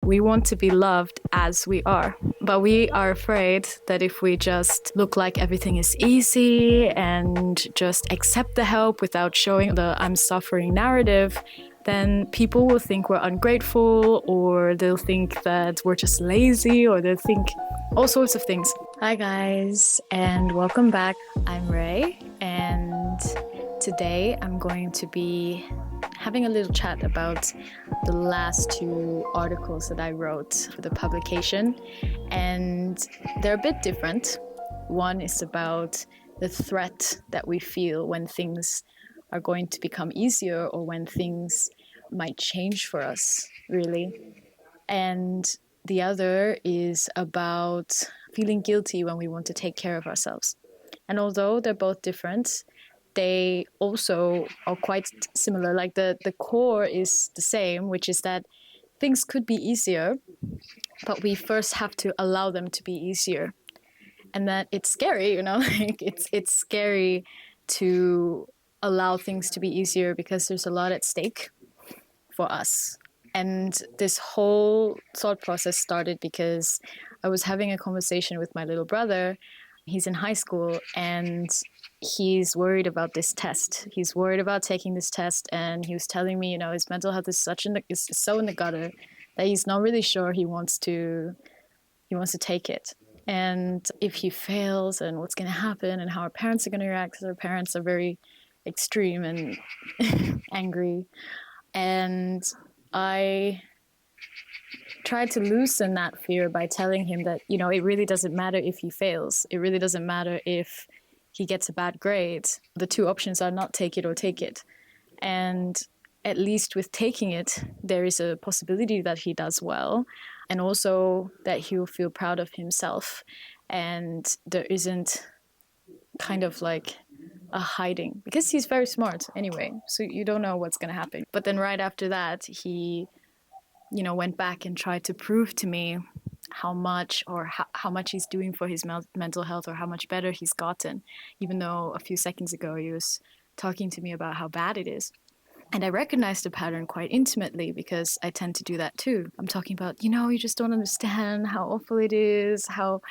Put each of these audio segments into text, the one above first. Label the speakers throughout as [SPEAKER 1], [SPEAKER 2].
[SPEAKER 1] We want to be loved as we are. But we are afraid that if we just look like everything is easy and just accept the help without showing the I'm suffering narrative, then people will think we're ungrateful, or they'll think that we're just lazy, or they'll think all sorts of things. Hi guys, and welcome back. I'm Ray, and today I'm going to be having a little chat about the last two articles that I wrote for the publication, and they're a bit different. One is about the threat that we feel when things are going to become easier, or when things might change for us, really. And the other is about feeling guilty when we want to take care of ourselves. And although they're both different, they also are quite similar. Like the core is the same, which is that things could be easier, but we first have to allow them to be easier. And that it's scary, like it's scary to allow things to be easier because there's a lot at stake for us. And this whole thought process started because I was having a conversation with my little brother. He's in high school and he's worried about this test. He's worried about taking this test, and he was telling me, his mental health is so in the gutter that he's not really sure he wants to take it. And if he fails, and what's going to happen, and how our parents are going to react, because our parents are very extreme and angry. And I tried to loosen that fear by telling him that, it really doesn't matter if he fails. It really doesn't matter if he gets a bad grade. The two options are not take it or take it. And at least with taking it, there is a possibility that he does well, and also that he will feel proud of himself. And there isn't kind of like a hiding, because he's very smart anyway, so you don't know what's going to happen. But then right after that, he went back and tried to prove to me how much he's doing for his mental health, or how much better he's gotten, even though a few seconds ago he was talking to me about how bad it is. And I recognized the pattern quite intimately, because I tend to do that too. I'm talking about, you just don't understand how awful it is, how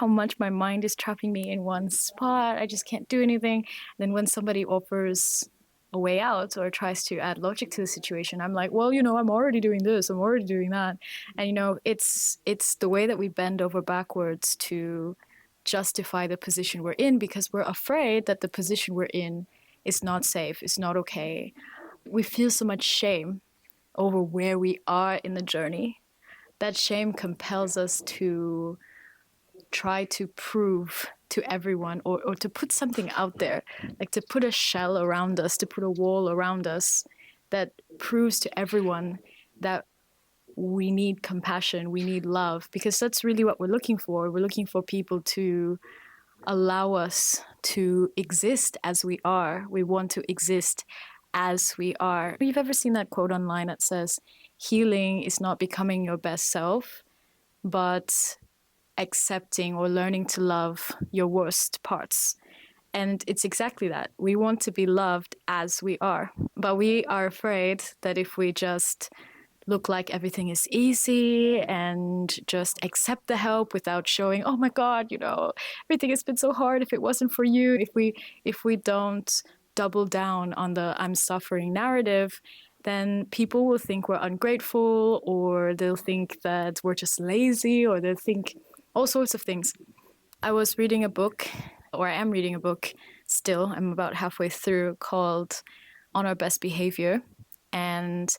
[SPEAKER 1] much my mind is trapping me in one spot. I just can't do anything. And then when somebody offers a way out or tries to add logic to the situation, I'm like, well, I'm already doing this, I'm already doing that. And, it's the way that we bend over backwards to justify the position we're in, because we're afraid that the position we're in is not safe, it's not okay. We feel so much shame over where we are in the journey. That shame compels us to try to prove to everyone, or to put something out there, like to put a shell around us, to put a wall around us that proves to everyone that we need compassion, we need love, because that's really what we're looking for. We're looking for people to allow us to exist as we are. We want to exist as we are. You've ever seen that quote online that says, healing is not becoming your best self, but accepting or learning to love your worst parts. And it's exactly that. We want to be loved as we are, but we are afraid that if we just look like everything is easy and just accept the help without showing, oh my God, everything has been so hard if it wasn't for you. If we don't double down on the I'm suffering narrative, then people will think we're ungrateful, or they'll think that we're just lazy, or they'll think all sorts of things. I was reading a book, or I am reading a book still, I'm about halfway through, called On Our Best Behavior. And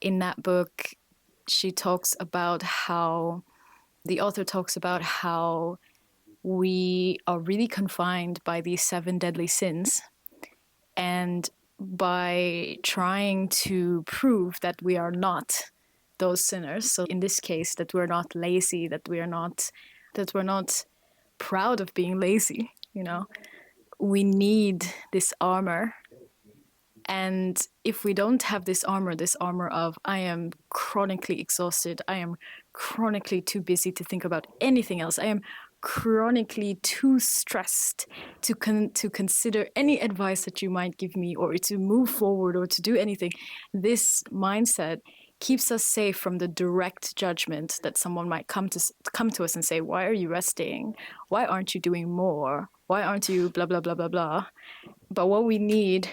[SPEAKER 1] in that book, the author talks about how we are really confined by these 7 deadly sins. And by trying to prove that we are not those sinners, so in this case, that we're not lazy, that we're not proud of being lazy, we need this armor. And if we don't have this armor of, I am chronically exhausted, I am chronically too busy to think about anything else, I am chronically too stressed to consider any advice that you might give me, or to move forward, or to do anything. This mindset keeps us safe from the direct judgment that someone might come to us and say, why are you resting? Why aren't you doing more? Why aren't you blah, blah, blah, blah, blah? But what we need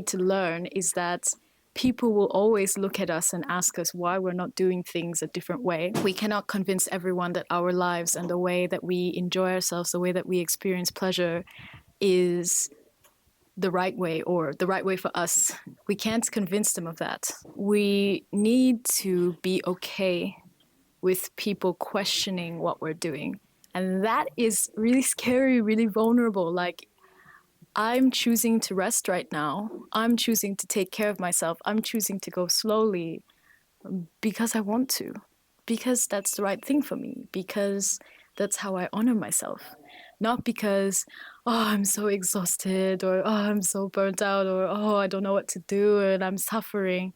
[SPEAKER 1] to learn is that people will always look at us and ask us why we're not doing things a different way. We cannot convince everyone that our lives and the way that we enjoy ourselves, the way that we experience pleasure is the right way or the right way for us. We can't convince them of that. We need to be okay with people questioning what we're doing. And that is really scary, really vulnerable. Like, I'm choosing to rest right now. I'm choosing to take care of myself. I'm choosing to go slowly because I want to, because that's the right thing for me, because that's how I honor myself. Not because, oh, I'm so exhausted, or oh, I'm so burnt out, or oh, I don't know what to do and I'm suffering.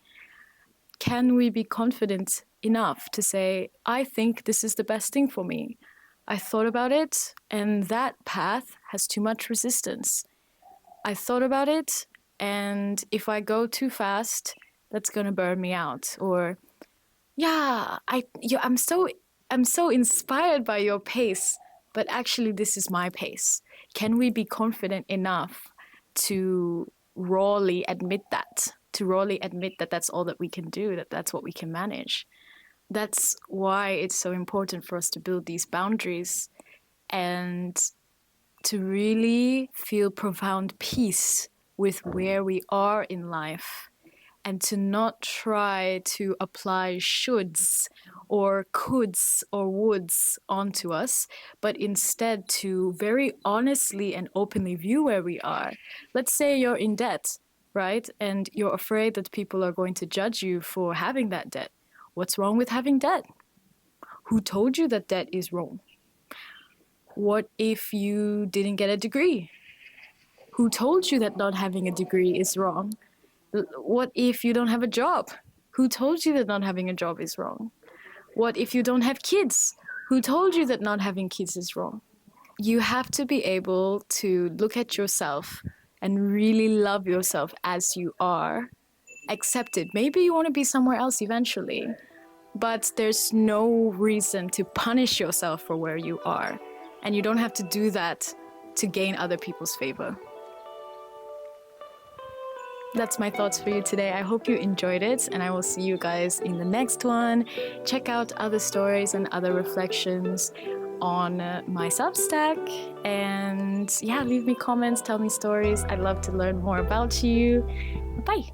[SPEAKER 1] Can we be confident enough to say, I think this is the best thing for me? I thought about it, and that path has too much resistance. I thought about it, and if I go too fast, that's gonna burn me out. Or, yeah, I'm so inspired by your pace, but actually this is my pace. Can we be confident enough to rawly admit that? To rawly admit that that's all that we can do, that that's what we can manage. That's why it's so important for us to build these boundaries and to really feel profound peace with where we are in life, and to not try to apply shoulds or coulds or woulds onto us, but instead to very honestly and openly view where we are. Let's say you're in debt, right? And you're afraid that people are going to judge you for having that debt. What's wrong with having debt? Who told you that debt is wrong? What if you didn't get a degree? Who told you that not having a degree is wrong? What if you don't have a job? Who told you that not having a job is wrong? What if you don't have kids? Who told you that not having kids is wrong? You have to be able to look at yourself and really love yourself as you are. Accept it. Maybe you want to be somewhere else eventually, but there's no reason to punish yourself for where you are. And you don't have to do that to gain other people's favor. That's my thoughts for you today. I hope you enjoyed it, and I will see you guys in the next one. Check out other stories and other reflections on my Substack. And yeah, leave me comments, tell me stories. I'd love to learn more about you. Bye.